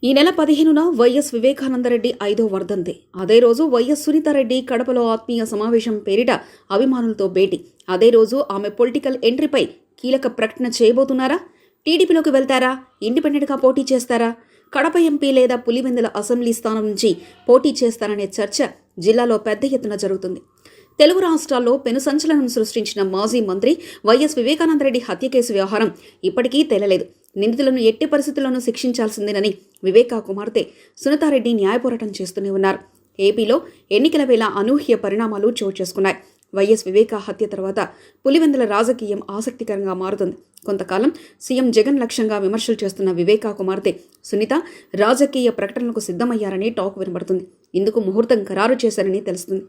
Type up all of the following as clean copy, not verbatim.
ఈ నెల 15న వైఎస్ వివేకానందరెడ్డి 5వ వర్ధంతి. అదే రోజు వైఎస్ సునీతారెడ్డి కడపలో ఆత్మీయ సమావేశం పేరిట అభిమానులతో భేటీ. అదే రోజు ఆమె పొలిటికల్ ఎంట్రీపై కీలక ప్రకటన చేయబోతున్నారా? టీడీపీలోకి వెళ్తారా? ఇండిపెండెంట్గా పోటీ చేస్తారా? కడప ఎంపీ లేదా పులివెందుల అసెంబ్లీ స్థానం నుంచి పోటీ చేస్తారనే చర్చ జిల్లాలో పెద్ద ఎత్తున జరుగుతుంది. తెలుగు రాష్ట్రాల్లో పెను సంచలనం సృష్టించిన మాజీ మంత్రి వైఎస్ వివేకానందరెడ్డి హత్య కేసు వ్యవహారం ఇప్పటికీ తేలలేదు. నిందితులను ఎట్టి పరిస్థితుల్లోనూ శిక్షించాల్సిందేనని వివేకా కుమార్తె సునీతారెడ్డి న్యాయ పోరాటం చేస్తూనే ఉన్నారు. ఏపీలో ఎన్నికల వేళ అనూహ్య పరిణామాలు చోటు చేసుకున్నాయి. వైఎస్ వివేకా హత్య తర్వాత పులివెందుల రాజకీయం ఆసక్తికరంగా మారుతుంది. కొంతకాలం సీఎం జగన్ లక్ష్యంగా విమర్శలు చేస్తున్న వివేకా కుమార్తె సునీత రాజకీయ ప్రకటనలకు సిద్ధమయ్యారని టాక్ వినబడుతుంది. ఇందుకు ముహూర్తం ఖరారు చేశారని తెలుస్తుంది.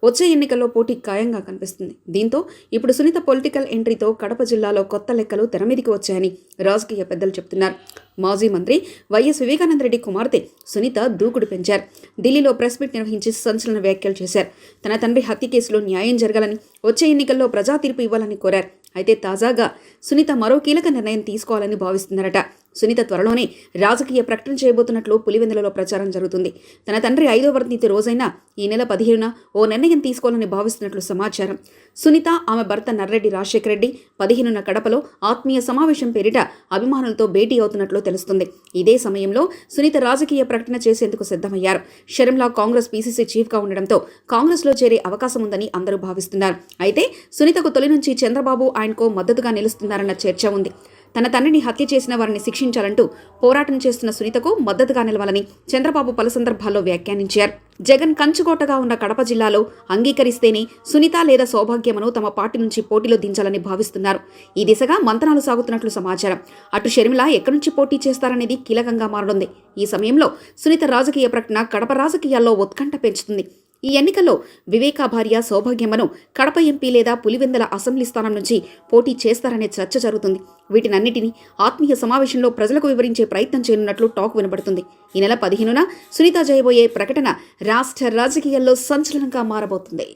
వచ్చే ఎన్నికల్లో పోటీ ఖాయంగా కనిపిస్తుంది. దీంతో ఇప్పుడు సునీత పొలిటికల్ ఎంట్రీతో కడప జిల్లాలో కొత్త లెక్కలు తెరమీదికి వచ్చాయని రాజకీయ పెద్దలు చెబుతున్నారు. మాజీ మంత్రి వైఎస్ వివేకానందరెడ్డి కుమార్తె సునీత దూకుడు పెంచారు. ఢిల్లీలో ప్రెస్ మీట్ నిర్వహించి సంచలన వ్యాఖ్యలు చేశారు. తన తండ్రి హత్య కేసులో న్యాయం జరగాలని, వచ్చే ఎన్నికల్లో ప్రజా తీర్పు ఇవ్వాలని కోరారు. అయితే తాజాగా సునీత మరో కీలక నిర్ణయం తీసుకోవాలని భావిస్తున్నారట. సునీత త్వరలోనే రాజకీయ ప్రకటన చేయబోతున్నట్లు పులివెందులలో ప్రచారం జరుగుతుంది. తన తండ్రి 5వ వర్ధంతి రోజైన ఈ నెల 15న ఓ నిర్ణయం తీసుకోవాలని భావిస్తున్నట్లు సమాచారం. సునీత, ఆమె భర్త నర్రెడ్డి రాజశేఖర రెడ్డి 15న కడపలో ఆత్మీయ సమావేశం పేరిట అభిమానులతో భేటీ అవుతున్నట్లు తెలుస్తుంది. ఇదే సమయంలో సునీత రాజకీయ ప్రకటన చేసేందుకు సిద్ధమయ్యారు. షర్మిల కాంగ్రెస్ పీసీసీ చీఫ్గా ఉండడంతో కాంగ్రెస్లో చేరే అవకాశం ఉందని అందరూ భావిస్తున్నారు. అయితే సునీతకు తొలి నుంచి చంద్రబాబు ఆయనకు మద్దతుగా నిలుస్తున్నారన్న చర్చ ఉంది. తన తండ్రిని హత్య చేసిన వారిని శిక్షించాలంటూ పోరాటం చేస్తున్న సునీతకు మద్దతుగా నిలవాలని చంద్రబాబు పలు సందర్భాల్లో వ్యాఖ్యానించారు. జగన్ కంచుకోటగా ఉన్న కడప జిల్లాలో అంగీకరిస్తేనే సునీత లేదా సౌభాగ్యమను తమ పార్టీ నుంచి పోటీలో దించాలని భావిస్తున్నారు. ఈ దిశగా మంతనాలు సాగుతున్నట్లు సమాచారం. అటు షర్మిల ఎక్కడి నుంచి పోటీ చేస్తారనేది కీలకంగా మారనుంది. ఈ సమయంలో సునీత రాజకీయ ప్రకటన కడప రాజకీయాల్లో ఉత్కంఠ పెంచుతుంది. ఈ ఎన్నికల్లో వివేకా భార్య సౌభాగ్యమను కడప ఎంపీ లేదా పులివెందుల అసెంబ్లీ స్థానం నుంచి పోటీ చేస్తారనే చర్చ జరుగుతుంది. వీటినన్నిటినీ ఆత్మీయ సమావేశంలో ప్రజలకు వివరించే ప్రయత్నం చేయనున్నట్లు టాక్ వినబడుతుంది. ఈ నెల 15న సునీత చేయబోయే ప్రకటన రాష్ట్ర రాజకీయాల్లో సంచలనంగా మారబోతుంది.